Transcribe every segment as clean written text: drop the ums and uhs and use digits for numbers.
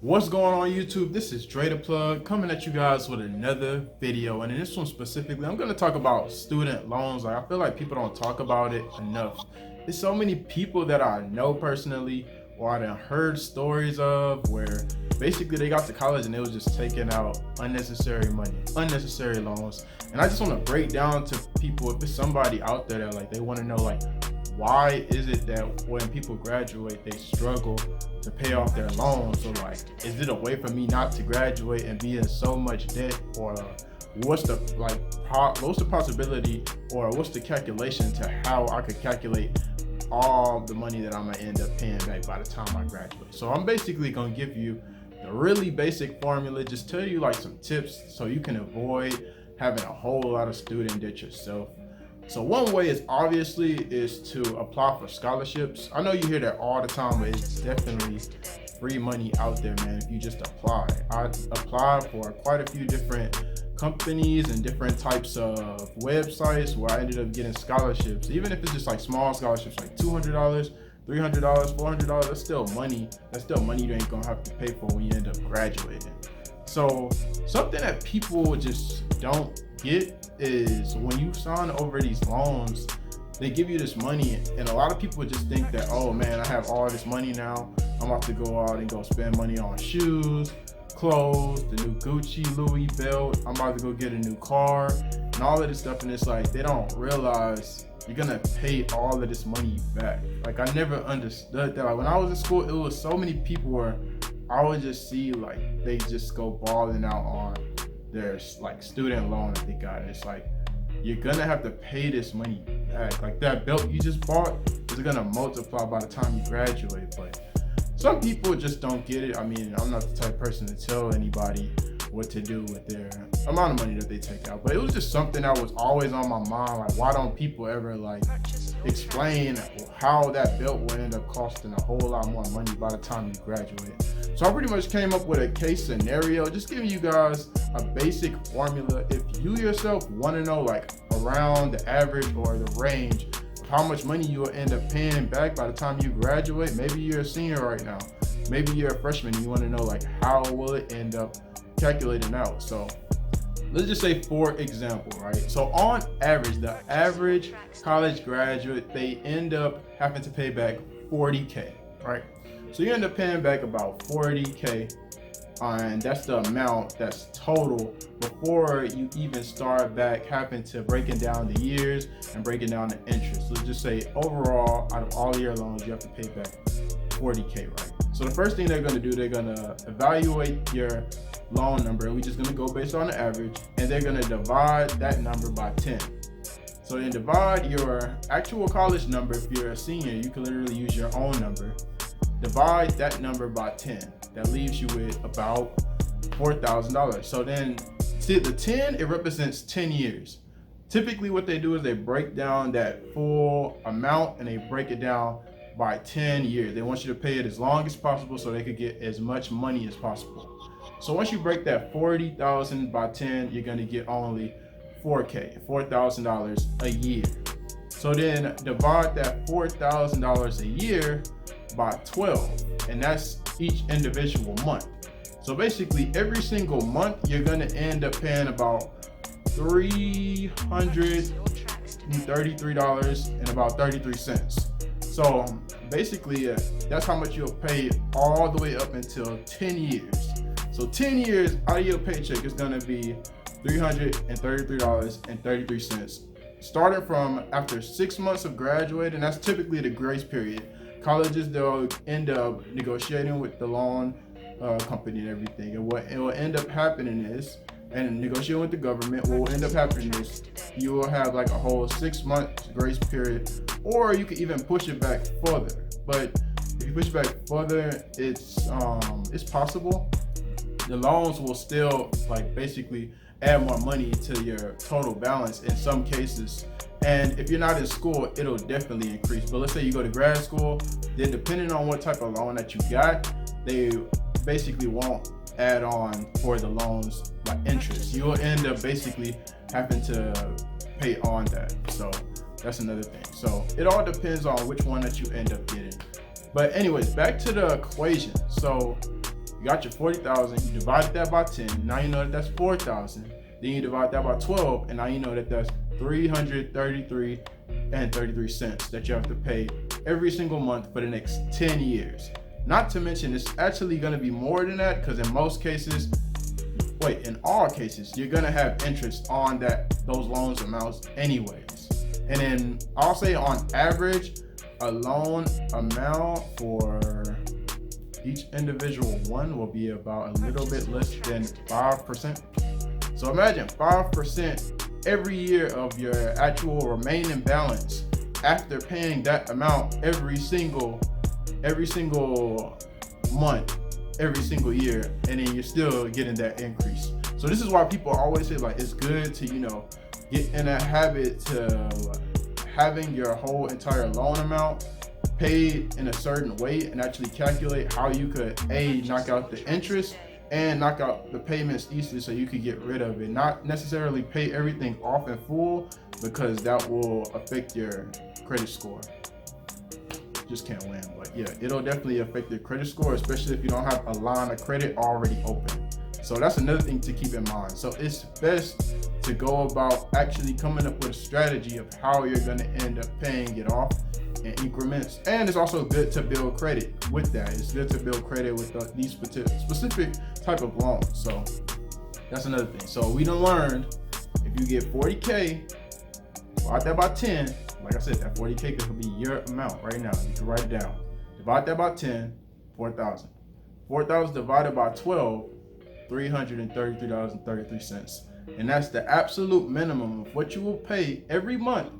What's going on YouTube? This is Dre the Plug coming at you guys with another video, and in this one specifically I'm going to talk about student loans. I feel like people don't talk about it enough. There's so many people that I know personally or I done heard stories of where basically they got to college and they was just taking out unnecessary money, unnecessary loans. And I just want to break down to people, if there's somebody out there that like they want to know like, why is it that when people graduate they struggle to pay off their loans? So like, is it a way for me not to graduate and be in so much debt, or what's the possibility, or what's the calculation to how I could calculate all the money that I'm gonna end up paying back by the time I graduate? So I'm basically gonna give you the really basic formula, just tell you like some tips so you can avoid having a whole lot of student debt yourself. So one way is to apply for scholarships. I know you hear that all the time, but it's definitely free money out there, man, if you just apply. I applied for quite a few different companies and different types of websites where I ended up getting scholarships. Even if it's just like small scholarships, like $200, $300, $400, that's still money. That's still money you ain't gonna have to pay for when you end up graduating. So something that people just don't get is when you sign over these loans, they give you this money, and a lot of people just think that, oh man, I have all this money now, I'm about to go out and go spend money on shoes, clothes, the new Gucci, Louis belt, I'm about to go get a new car, and all of this stuff. And it's like, they don't realize you're gonna pay all of this money back. Like, I never understood that. Like, when I was in school, it was so many people where I would just see like they just go balling out on their like student loan that they got. And it's like, you're gonna have to pay this money back. Like, that belt you just bought is gonna multiply by the time you graduate. But some people just don't get it. I mean, I'm not the type of person to tell anybody what to do with their amount of money that they take out, but it was just something that was always on my mind. Like, why don't people ever like explain how that belt will end up costing a whole lot more money by the time you graduate? So I pretty much came up with a case scenario, just giving you guys a basic formula. If you yourself want to know like around the average or the range of how much money you will end up paying back by the time you graduate, maybe you're a senior right now, maybe you're a freshman, and you want to know like how will it end up calculating out. So let's just say, for example, right? So on average, the average college graduate, they end up having to pay back $40K, right? So you end up paying back about $40K, and that's the amount that's total before you even start back having to breaking down the years and breaking down the interest. So let's just say overall, out of all your loans, you have to pay back $40K, right? So the first thing they're gonna do, they're gonna evaluate your loan number, and we're just gonna go based on the average, and they're gonna divide that number by 10. So then divide your actual college number. If you're a senior, you can literally use your own number. Divide that number by 10. That leaves you with about $4,000. So then, see, the 10, it represents 10 years. Typically what they do is they break down that full amount and they break it down by 10 years. They want you to pay it as long as possible so they could get as much money as possible. So once you break that $40,000 by 10, you're gonna get only $4,000 a year. So then divide that $4,000 a year by 12, and that's each individual month. So basically every single month you're gonna end up paying about $333.33. So basically that's how much you'll pay all the way up until 10 years. So 10 years out of your paycheck is gonna be $333.33, starting from after 6 months of graduating. That's typically the grace period. Colleges, they'll end up negotiating with the loan company and everything. And what it will end up happening is, and negotiating with the government, what will end up happening is you will have like a whole 6 months grace period, or you could even push it back further. But if you push it back further, it's possible. The loans will still like basically add more money to your total balance in some cases. And if you're not in school, it'll definitely increase. But let's say you go to grad school, then depending on what type of loan that you got, they basically won't add on for the loans like interest. You'll end up basically having to pay on that. So that's another thing. So it all depends on which one that you end up getting. But anyways, back to the equation. So You got your 40,000, you divided that by 10, now you know that that's 4,000. Then you divide that by 12, and now you know that that's 333 and 33 cents that you have to pay every single month for the next 10 years. Not to mention, it's actually going to be more than that, because in all cases, you're going to have interest on those loans amounts anyways. And then I'll say on average, a loan amount for each individual one will be about a little bit less than 5%. So imagine 5% every year of your actual remaining balance after paying that amount every single month, every single year, and then you're still getting that increase. So this is why people always say, like, it's good to, get in that habit to having your whole entire loan amount paid in a certain way, and actually calculate how you could knock out the interest and knock out the payments easily, so you could get rid of it. Not necessarily pay everything off in full, because that will affect your credit score. Just can't win. But yeah, it'll definitely affect your credit score, especially if you don't have a line of credit already open. So that's another thing to keep in mind. So it's best to go about actually coming up with a strategy of how you're going to end up paying it off in increments. And it's also good to build credit with that. It's good to build credit with these specific type of loans. So that's another thing. So we done learned, if you get 40K, divide that by 10. Like I said, that 40K could be your amount right now. You can write it down. Divide that by 10, 4,000. 4,000 divided by 12, $333.33. And that's the absolute minimum of what you will pay every month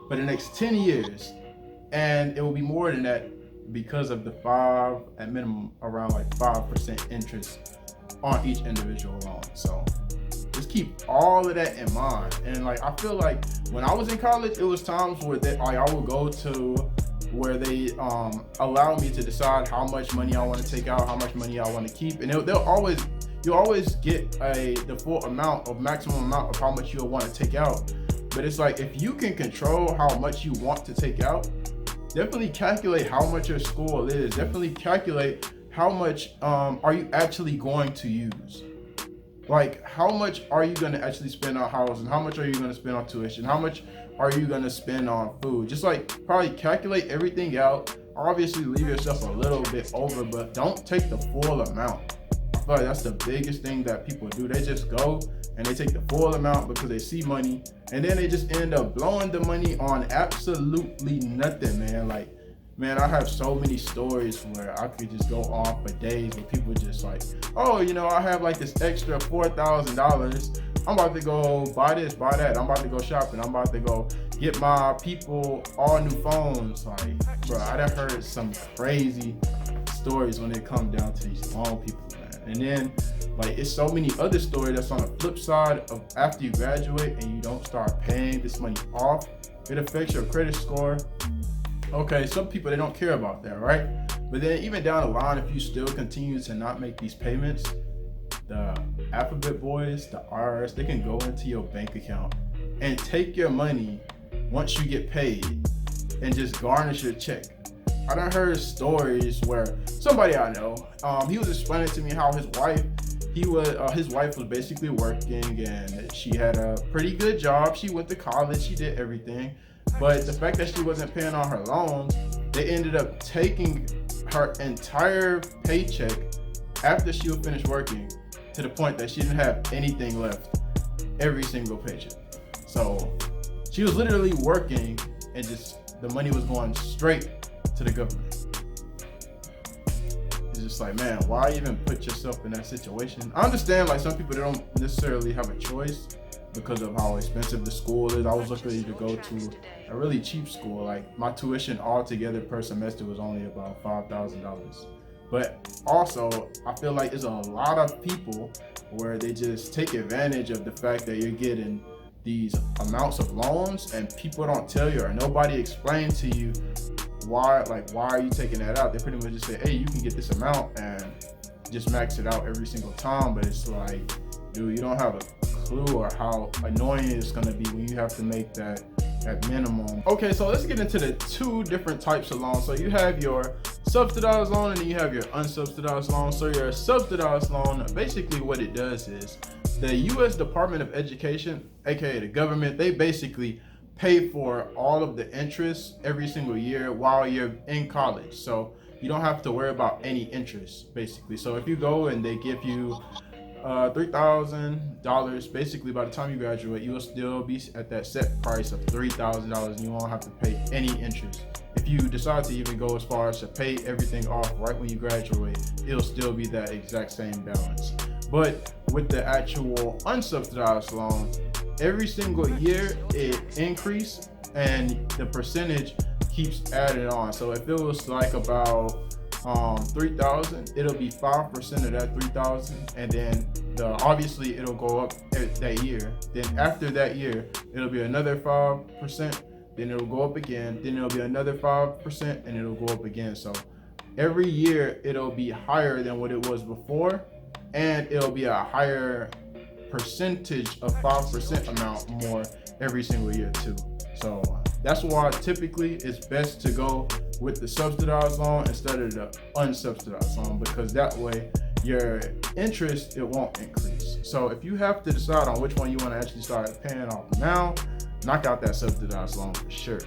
for the next 10 years. And it will be more than that because of the at minimum, around like 5% interest on each individual loan. So just keep all of that in mind. And like, I feel like when I was in college, it was times where I would go to where they allow me to decide how much money I want to take out, how much money I want to keep. And you'll always get the full amount, of maximum amount of how much you'll want to take out. But it's like, if you can control how much you want to take out, definitely calculate how much your school is. Definitely calculate how much are you actually going to use. Like, how much are you going to actually spend on housing? How much are you going to spend on tuition? How much are you going to spend on food? Just like probably calculate everything out. Obviously leave yourself a little bit over, but don't take the full amount. I feel like that's the biggest thing that people do. They just go and they take the full amount because they see money, and then they just end up blowing the money on absolutely nothing, man. Like, man, I have so many stories where I could just go on for days where people just like, oh, I have like this extra $4,000. I'm about to go buy this, buy that. I'm about to go shopping. I'm about to go get my people all new phones. Like, bro, I done heard some crazy stories when it comes down to these loan people, man. And then, like, it's so many other stories that's on the flip side of after you graduate and you don't start paying this money off, it affects your credit score. Okay, some people, they don't care about that, right? But then even down the line, if you still continue to not make these payments, the alphabet boys, the IRS, they can go into your bank account and take your money once you get paid and just garnish your check. I done heard stories where somebody I know, he was explaining to me how his wife was basically working, and she had a pretty good job. She went to college, she did everything. But the fact that she wasn't paying on her loans, they ended up taking her entire paycheck after she would finish working, to the point that she didn't have anything left every single paycheck. So she was literally working, and just the money was going straight to the government. It's just like, man, why even put yourself in that situation? I understand, like, some people, they don't necessarily have a choice because of how expensive the school is. I was lucky to go to a really cheap school. Like, my tuition altogether per semester was only about $5,000. But also, I feel like there's a lot of people where they just take advantage of the fact that you're getting these amounts of loans, and people don't tell you, or nobody explains to you why are you taking that out. They pretty much just say, hey, you can get this amount, and just max it out every single time. But it's like, dude, you don't have a clue or how annoying it's going to be when you have to make that minimum. Okay, so let's get into the two different types of loans. So you have your subsidized loan, and then you have your unsubsidized loan. So your subsidized loan, basically what it does is the U.S. Department of Education, aka the government, they basically pay for all of the interest every single year while you're in college. So you don't have to worry about any interest, basically. So if you go and they give you $3,000, basically by the time you graduate, you will still be at that set price of $3,000, and you won't have to pay any interest. If you decide to even go as far as to pay everything off right when you graduate, it'll still be that exact same balance. But with the actual unsubsidized loan, every single year it increases and the percentage keeps adding on. So if it was like about 3,000, it'll be 5% of that 3,000, and then obviously it'll go up that year. Then after that year, it'll be another 5%. Then it'll go up again. Then it'll be another 5%, and it'll go up again. So every year it'll be higher than what it was before, and it'll be a higher percentage of 5% amount more every single year too. So that's why typically it's best to go with the subsidized loan instead of the unsubsidized loan, because that way your interest, it won't increase. So if you have to decide on which one you want to actually start paying off now, knock out that subsidized loan for sure.